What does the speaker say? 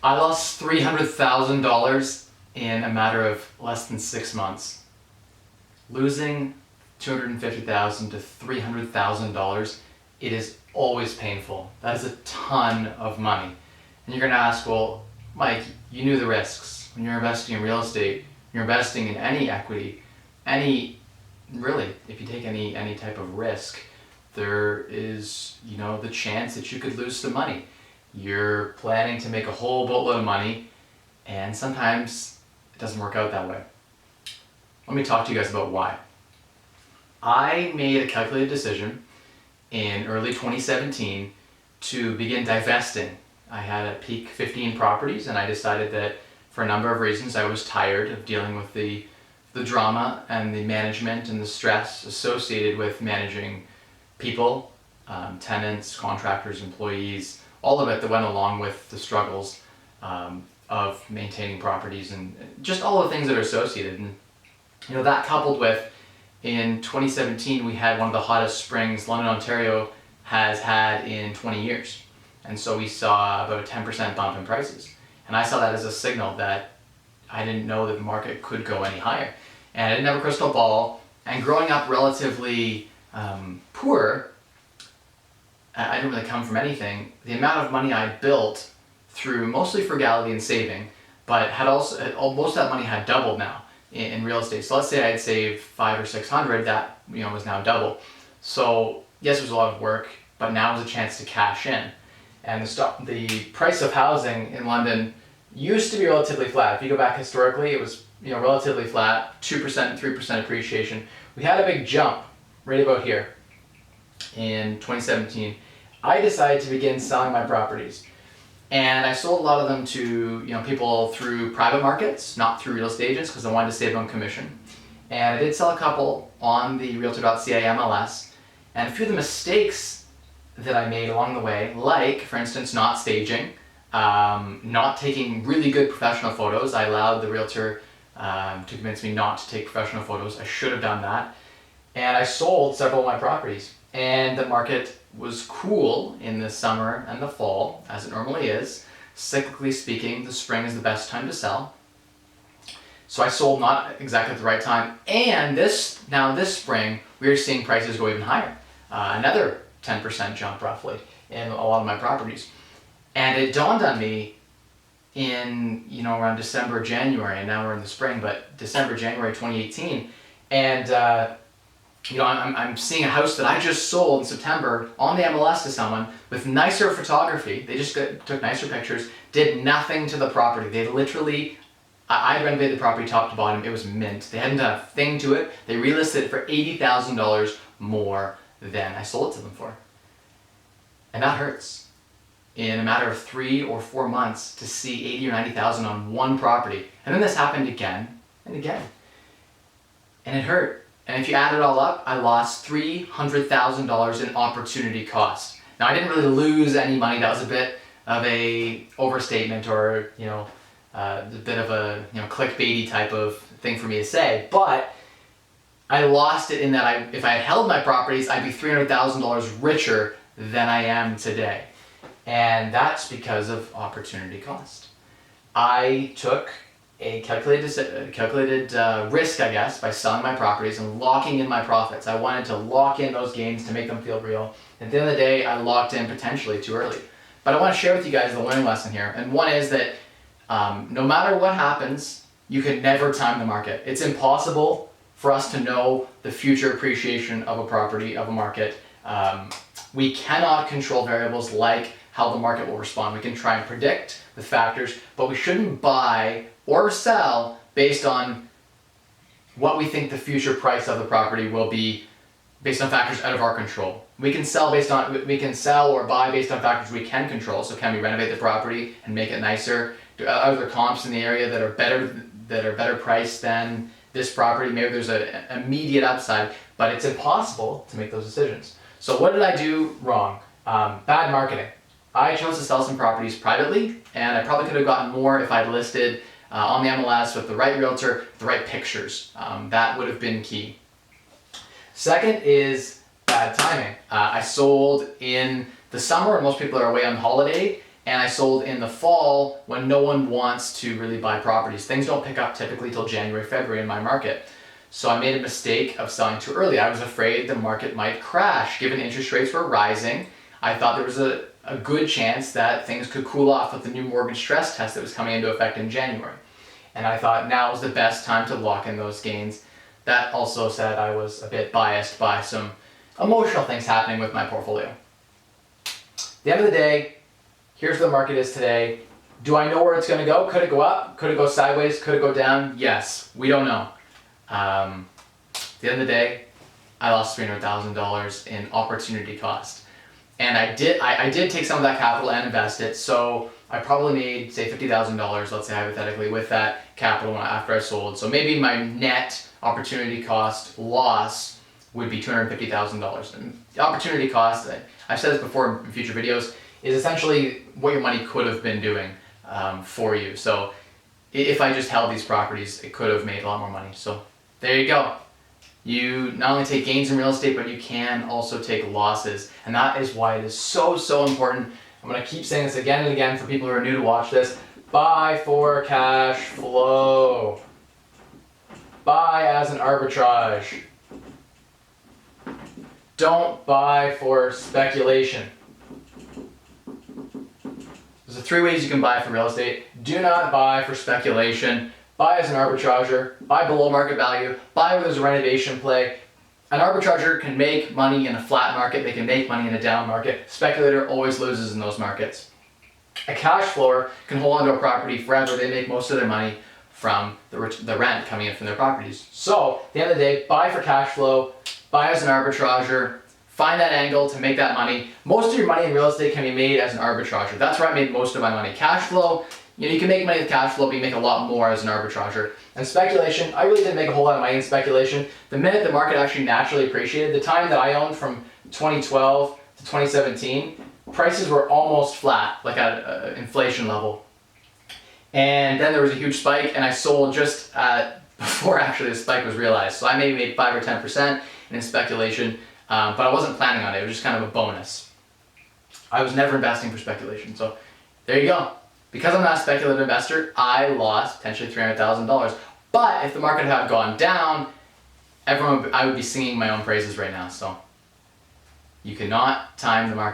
I lost $300,000 in a matter of less than 6 months. Losing $250,000 to $300,000, it is always painful. That is a ton of money. And you're gonna ask, well, Mike, you knew the risks. When you're investing in real estate, you're investing in any equity, really, if you take any type of risk, there is, the chance that you could lose some money. You're planning to make a whole boatload of money, and sometimes it doesn't work out that way. Let me talk to you guys about why. I made a calculated decision in early 2017 to begin divesting. I had at peak 15 properties, and I decided that for a number of reasons I was tired of dealing with the drama and the management and the stress associated with managing people, tenants, contractors, employees, all of it that went along with the struggles of maintaining properties and just all the things that are associated. And that coupled with, in 2017 we had one of the hottest springs London, Ontario has had in 20 years. And so we saw about a 10% bump in prices. And I saw that as a signal that I didn't know that the market could go any higher. And I didn't have a crystal ball. And growing up relatively poor, I didn't really come from anything. The amount of money I built through mostly frugality and saving, but most of that money had doubled now in real estate. So let's say I had saved $500 or $600, that was now double. So yes, it was a lot of work, but now was a chance to cash in. And the price of housing in London used to be relatively flat. If you go back historically, it was relatively flat, 2%, 3% appreciation. We had a big jump right about here in 2017. I decided to begin selling my properties. And I sold a lot of them to people through private markets, not through real estate agents, because I wanted to save on commission. And I did sell a couple on the Realtor.ca MLS. And a few of the mistakes that I made along the way, like, for instance, not staging, not taking really good professional photos. I allowed the realtor to convince me not to take professional photos. I should have done that. And I sold several of my properties. And the market was cool in the summer and the fall, as it normally is. Cyclically speaking, the spring is the best time to sell. So I sold not exactly at the right time. And this spring, we are seeing prices go even higher. Another 10% jump roughly in a lot of my properties. And it dawned on me in, around December, January, and now we're in the spring, but December, January 2018. And I'm seeing a house that I just sold in September on the MLS to someone with nicer photography. They just took nicer pictures, did nothing to the property. They literally, I renovated the property top to bottom. It was mint. They hadn't done a thing to it. They relisted it for $80,000 more than I sold it to them for. And that hurts. In a matter of 3 or 4 months to see 80 or 90,000 on one property. And then this happened again and again. And it hurt. And if you add it all up, I lost $300,000 in opportunity cost. Now I didn't really lose any money. That was a bit of a overstatement, or a bit of a clickbaity type of thing for me to say. But I lost it in that if I had held my properties, I'd be $300,000 richer than I am today. And that's because of opportunity cost. I took a calculated risk, I guess, by selling my properties and locking in my profits. I wanted to lock in those gains to make them feel real. At the end of the day, I locked in potentially too early. But I want to share with you guys the learning lesson here. And one is that no matter what happens, you can never time the market. It's impossible for us to know the future appreciation of a property, of a market. We cannot control variables like how the market will respond. We can try and predict the factors, but we shouldn't buy or sell based on what we think the future price of the property will be based on factors out of our control. We can sell or buy based on factors we can control. So can we renovate the property and make it nicer? Do other comps in the area that are better priced than this property? Maybe there's an immediate upside, but it's impossible to make those decisions. So what did I do wrong? Bad marketing. I chose to sell some properties privately, and I probably could have gotten more if I'd listed on the MLS with the right realtor, the right pictures. That would have been key. Second is bad timing. I sold in the summer when most people are away on holiday, and I sold in the fall when no one wants to really buy properties. Things don't pick up typically till January, February in my market. So I made a mistake of selling too early. I was afraid the market might crash. Given interest rates were rising, I thought there was a good chance that things could cool off with the new mortgage stress test that was coming into effect in January. And I thought now was the best time to lock in those gains. That also said, I was a bit biased by some emotional things happening with my portfolio. At the end of the day, here's where the market is today. Do I know where it's going to go? Could it go up? Could it go sideways? Could it go down? Yes, we don't know. At the end of the day, I lost $300,000 in opportunity cost. And I did take some of that capital and invest it, so I probably made, say, $50,000, let's say hypothetically, with that capital after I sold. So maybe my net opportunity cost loss would be $250,000. And the opportunity cost, I've said this before in future videos, is essentially what your money could have been doing for you. So if I just held these properties, it could have made a lot more money. So there you go. You not only take gains in real estate, but you can also take losses. And that is why it is so, so important. I'm going to keep saying this again and again for people who are new to watch this. Buy for cash flow. Buy as an arbitrage. Don't buy for speculation. There's 3 ways you can buy for real estate. Do not buy for speculation. Buy as an arbitrager, buy below market value, buy where there's a renovation play. An arbitrager can make money in a flat market, they can make money in a down market. Speculator always loses in those markets. A cash flower can hold onto a property forever, they make most of their money from the rent coming in from their properties. So, at the end of the day, buy for cash flow, buy as an arbitrager, find that angle to make that money. Most of your money in real estate can be made as an arbitrager. That's where I made most of my money. Cash flow, you can make money with cash flow, but you make a lot more as an arbitrager. And speculation, I really didn't make a whole lot of money in speculation. The minute the market actually naturally appreciated, the time that I owned from 2012 to 2017, prices were almost flat, like at an inflation level. And then there was a huge spike, and I sold just before actually the spike was realized. So I maybe made 5 or 10% in speculation, but I wasn't planning on it. It was just kind of a bonus. I was never investing for speculation. So there you go. Because I'm not a speculative investor, I lost potentially $300,000. But if the market had gone down, I would be singing my own praises right now. So you cannot time the market.